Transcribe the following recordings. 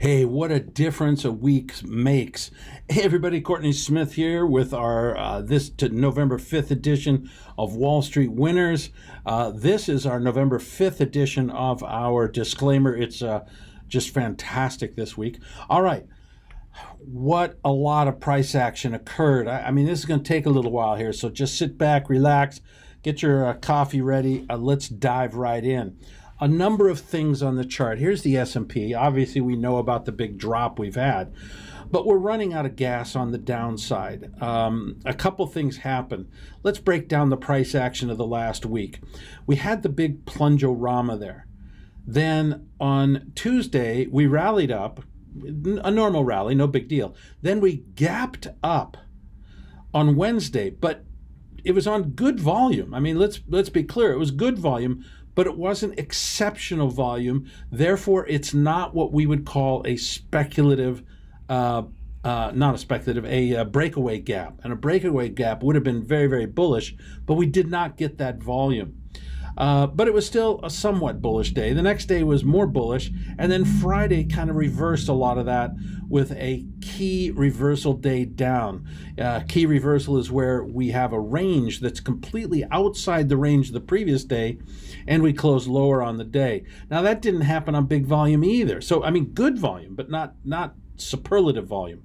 Hey, what a difference a week makes. Hey everybody, Courtney Smith here with our November 5th edition of Wall Street Winners. This is our November 5th edition of our disclaimer. It's just fantastic this week. All right, what a lot of price action occurred. I mean, this is going to take a little while here, so just sit back, relax, get your coffee ready. Let's dive right in. A number of things on the chart. Here's the S&P. Obviously, we know about the big drop we've had, but we're running out of gas on the downside. A couple things happened. Let's break down the price action of the last week. We had the big plunge-o-rama there. Then on Tuesday, we rallied up, a normal rally, no big deal. Then we gapped up on Wednesday, but it was on good volume. I mean, let's be clear, it was good volume, but it wasn't exceptional volume. Therefore, it's not what we would call a speculative, a breakaway gap. And a breakaway gap would have been very, very bullish, but we did not get that volume. But it was still a somewhat bullish day. The next day was more bullish, and then Friday kind of reversed a lot of that with a key reversal day down. Key reversal is where we have a range that's completely outside the range of the previous day, and we close lower on the day. Now, that didn't happen on big volume either. So, I mean, good volume, but not superlative volume.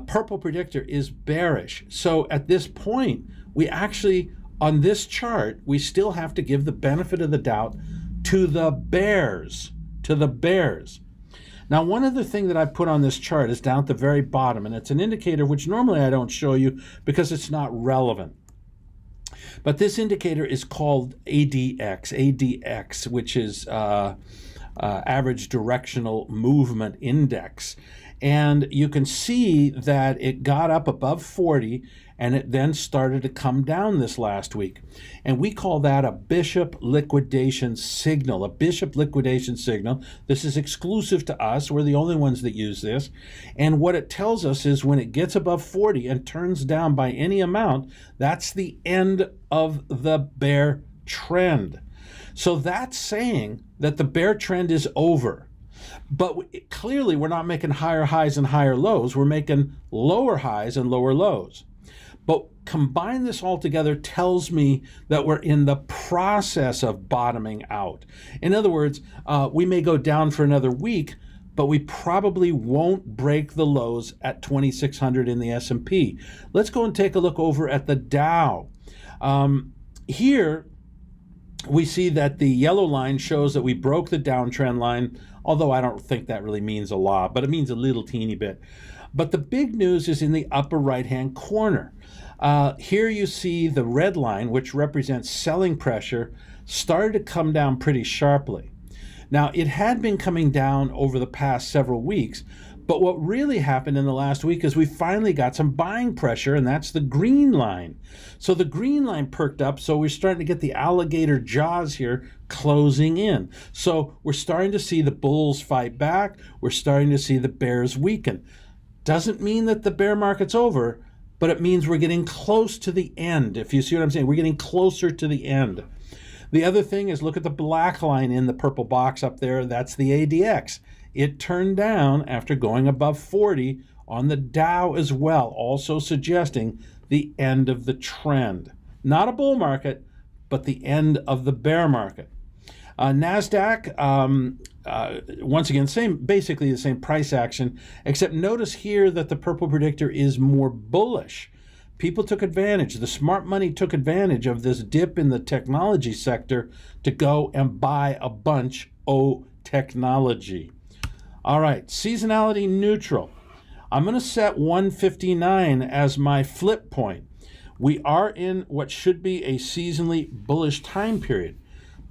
Purple predictor is bearish. So at this point, we actually, on this chart, we still have to give the benefit of the doubt to the bears, Now, one other thing that I put on this chart is down at the very bottom, and it's an indicator which normally I don't show you because it's not relevant. But this indicator is called ADX, which is Average Directional Movement Index. And you can see that it got up above 40, and it then started to come down this last week. And we call that a bishop liquidation signal, This is exclusive to us. We're the only ones that use this. And what it tells us is when it gets above 40 and turns down by any amount, that's the end of the bear trend. So that's saying that the bear trend is over. But clearly, we're not making higher highs and higher lows. We're making lower highs and lower lows. But combine this all together tells me that we're in the process of bottoming out. In other words, we may go down for another week, but we probably won't break the lows at 2,600 in the S&P. Let's go and take a look over at the Dow. Here, we see that the yellow line shows that we broke the downtrend line, although I don't think that really means a lot, but it means a little teeny bit. But the big news is in the upper right-hand corner. Here you see the red line, which represents selling pressure, started to come down pretty sharply. Now, it had been coming down over the past several weeks, but what really happened in the last week is we finally got some buying pressure, and that's the green line. So the green line perked up, so we're starting to get the alligator jaws here closing in. So we're starting to see the bulls fight back. We're starting to see the bears weaken. Doesn't mean that the bear market's over, but it means we're getting close to the end. If you see what I'm saying, we're getting closer to the end. The other thing is look at the black line in the purple box up there. That's the ADX. It turned down after going above 40 on the Dow as well, also suggesting the end of the trend. Not a bull market, but the end of the bear market. Nasdaq, once again, basically the same price action, except notice here that the purple predictor is more bullish. People took advantage. The smart money took advantage of this dip in the technology sector to go and buy a bunch of technology. All right, seasonality neutral. I'm going to set 159 as my flip point. We are in what should be a seasonally bullish time period.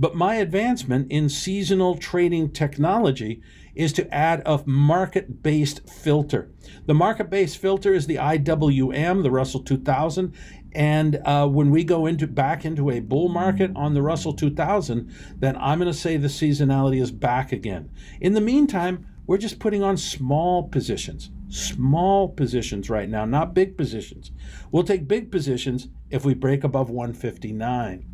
But my advancement in seasonal trading technology is to add a market-based filter. The market-based filter is the IWM, the Russell 2000, and when we go back into a bull market on the Russell 2000, then I'm going to say the seasonality is back again. In the meantime, we're just putting on small positions right now, not big positions. We'll take big positions if we break above 159.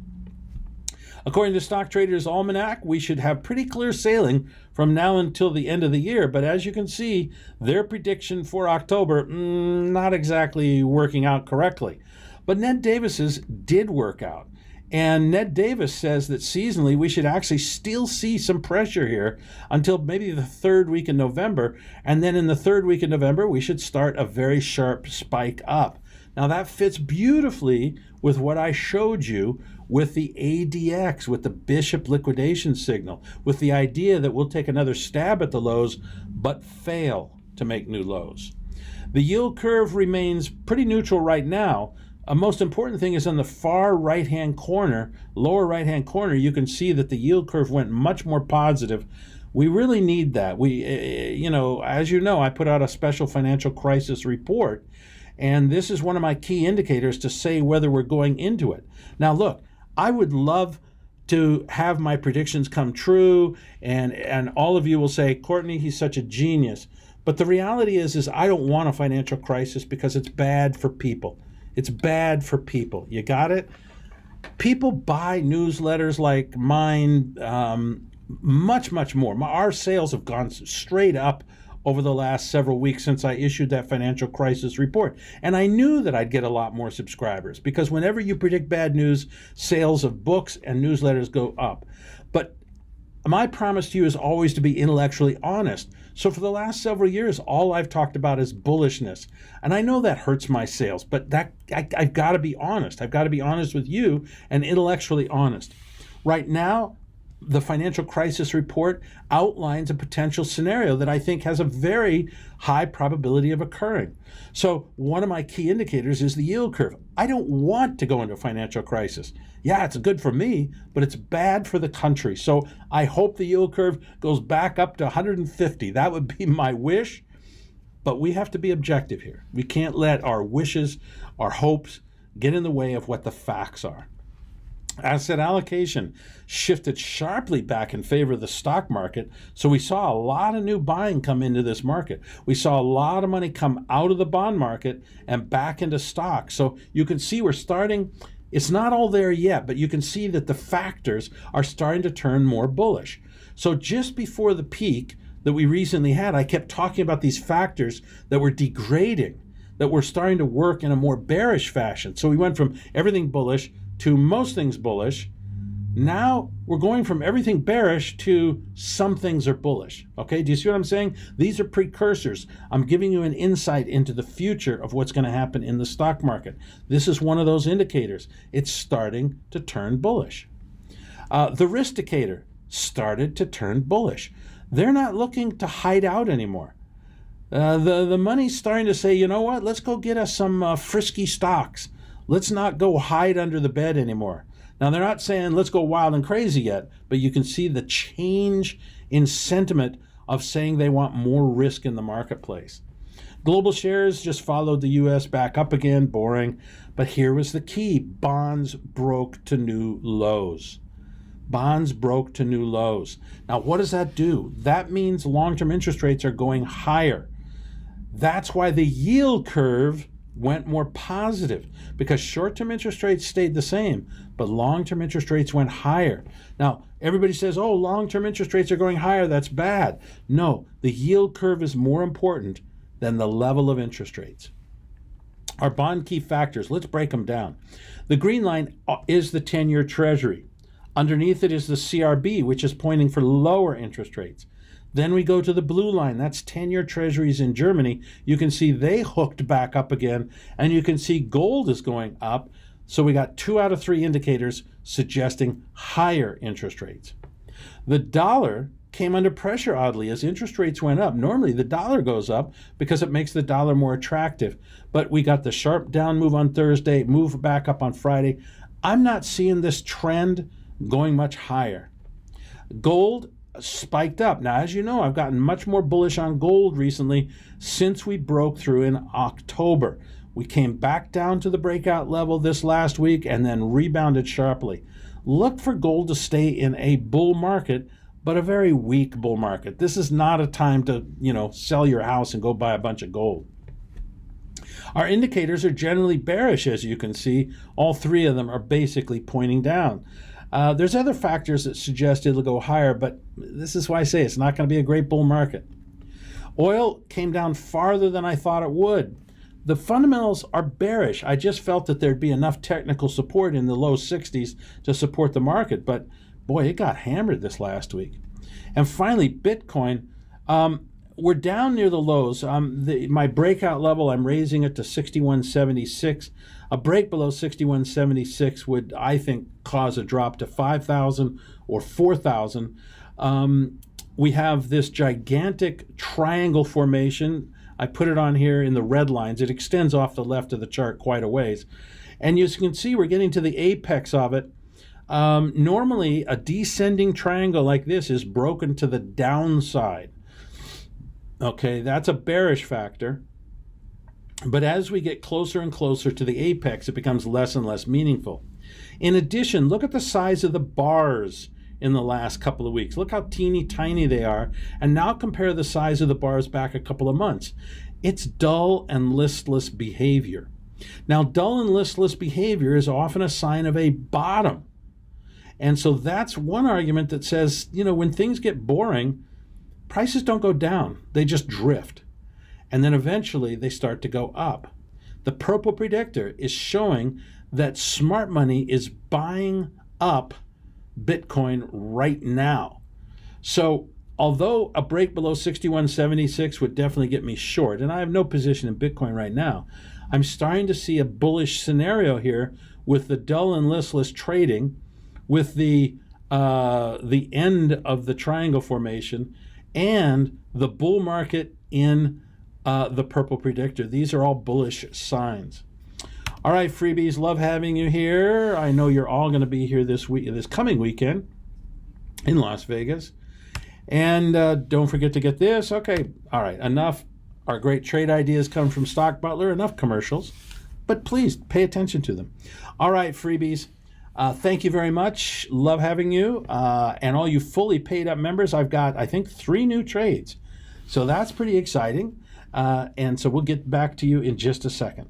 According to Stock Trader's Almanac, we should have pretty clear sailing from now until the end of the year. But as you can see, their prediction for October, not exactly working out correctly. But Ned Davis's did work out. And Ned Davis says that seasonally we should actually still see some pressure here until maybe the third week in November. And then in the third week in November, we should start a very sharp spike up. Now that fits beautifully with what I showed you with the ADX, with the Bishop liquidation signal, with the idea that we'll take another stab at the lows, but fail to make new lows. The yield curve remains pretty neutral right now. A most important thing is on the far right-hand corner, lower right-hand corner, you can see that the yield curve went much more positive. We really need that. As you know, I put out a special financial crisis report, and this is one of my key indicators to say whether we're going into it. Now, look, I would love to have my predictions come true, and all of you will say, Courtney, he's such a genius. But the reality is I don't want a financial crisis because it's bad for people. It's bad for people. You got it? People buy newsletters like mine much, much more. Our sales have gone straight up over the last several weeks since I issued that financial crisis report. And I knew that I'd get a lot more subscribers because whenever you predict bad news, sales of books and newsletters go up. But my promise to you is always to be intellectually honest. So for the last several years, all I've talked about is bullishness. And I know that hurts my sales, but I've got to be honest. I've got to be honest with you and intellectually honest. Right now, the financial crisis report outlines a potential scenario that I think has a very high probability of occurring. So one of my key indicators is the yield curve. I don't want to go into a financial crisis. Yeah, it's good for me, but it's bad for the country. So I hope the yield curve goes back up to 150. That would be my wish, but we have to be objective here. We can't let our wishes, our hopes get in the way of what the facts are. Asset allocation shifted sharply back in favor of the stock market, so we saw a lot of new buying come into this market. We saw a lot of money come out of the bond market and back into stocks. So you can see we're starting, it's not all there yet, but you can see that the factors are starting to turn more bullish. So just before the peak that we recently had, I kept talking about these factors that were degrading, that were starting to work in a more bearish fashion. So we went from everything bullish to most things bullish. Now we're going from everything bearish to some things are bullish. Okay, do you see what I'm saying? These are precursors. I'm giving you an insight into the future of what's going to happen in the stock market. This is one of those indicators. It's starting to turn bullish. The RISKDICATOR started to turn bullish. They're not looking to hide out anymore. The money's starting to say, you know what, let's go get us some frisky stocks. Let's not go hide under the bed anymore. Now, they're not saying let's go wild and crazy yet, but you can see the change in sentiment of saying they want more risk in the marketplace. Global shares just followed the U.S. back up again, boring. But here was the key. Bonds broke to new lows. Bonds broke to new lows. Now, what does that do? That means long-term interest rates are going higher. That's why the yield curve went more positive, because short-term interest rates stayed the same, but long-term interest rates went higher. Now, everybody says, oh, long-term interest rates are going higher, that's bad. No, the yield curve is more important than the level of interest rates. Our bond key factors, let's break them down. The green line is the 10-year Treasury. Underneath it is the CRB, which is pointing for lower interest rates. Then we go to the blue line. That's 10-year treasuries in Germany. You can see they hooked back up again, and you can see gold is going up. So we got 2 out of 3 indicators suggesting higher interest rates. The dollar came under pressure, oddly, as interest rates went up. Normally, the dollar goes up because it makes the dollar more attractive. But we got the sharp down move on Thursday, move back up on Friday. I'm not seeing this trend going much higher. Gold spiked up. Now, as you know, I've gotten much more bullish on gold recently since we broke through in October. We came back down to the breakout level this last week and then rebounded sharply. Look for gold to stay in a bull market, but a very weak bull market. This is not a time to, sell your house and go buy a bunch of gold. Our indicators are generally bearish, as you can see. All 3 of them are basically pointing down. There's other factors that suggest it'll go higher, but this is why I say it's not going to be a great bull market. Oil came down farther than I thought it would. The fundamentals are bearish. I just felt that there'd be enough technical support in the low 60s to support the market, but boy, it got hammered this last week. And finally, Bitcoin. We're down near the lows. My breakout level, I'm raising it to 61.76. A break below 61.76 would, I think, cause a drop to 5,000 or 4,000. We have this gigantic triangle formation. I put it on here in the red lines. It extends off the left of the chart quite a ways. And as you can see, we're getting to the apex of it. Normally, a descending triangle like this is broken to the downside. Okay, that's a bearish factor. But as we get closer and closer to the apex, it becomes less and less meaningful. In addition, look at the size of the bars in the last couple of weeks. Look how teeny tiny they are. And now compare the size of the bars back a couple of months. It's dull and listless behavior. Now, dull and listless behavior is often a sign of a bottom. And so that's one argument that says, when things get boring, prices don't go down, they just drift. And then eventually they start to go up. The purple predictor is showing that smart money is buying up Bitcoin right now. So although a break below 61.76 would definitely get me short, and I have no position in Bitcoin right now, I'm starting to see a bullish scenario here with the dull and listless trading, with the end of the triangle formation, and the bull market in the purple predictor. These are all bullish signs. All right, freebies, love having you here. I know you're all going to be here this coming weekend in Las Vegas. And don't forget to get this. Okay, all right, enough. Our great trade ideas come from Stock Butler, enough commercials, but please pay attention to them. All right, freebies. Thank you very much. Love having you. And all you fully paid up members, I've got, I think, 3 new trades. So that's pretty exciting. And so we'll get back to you in just a second.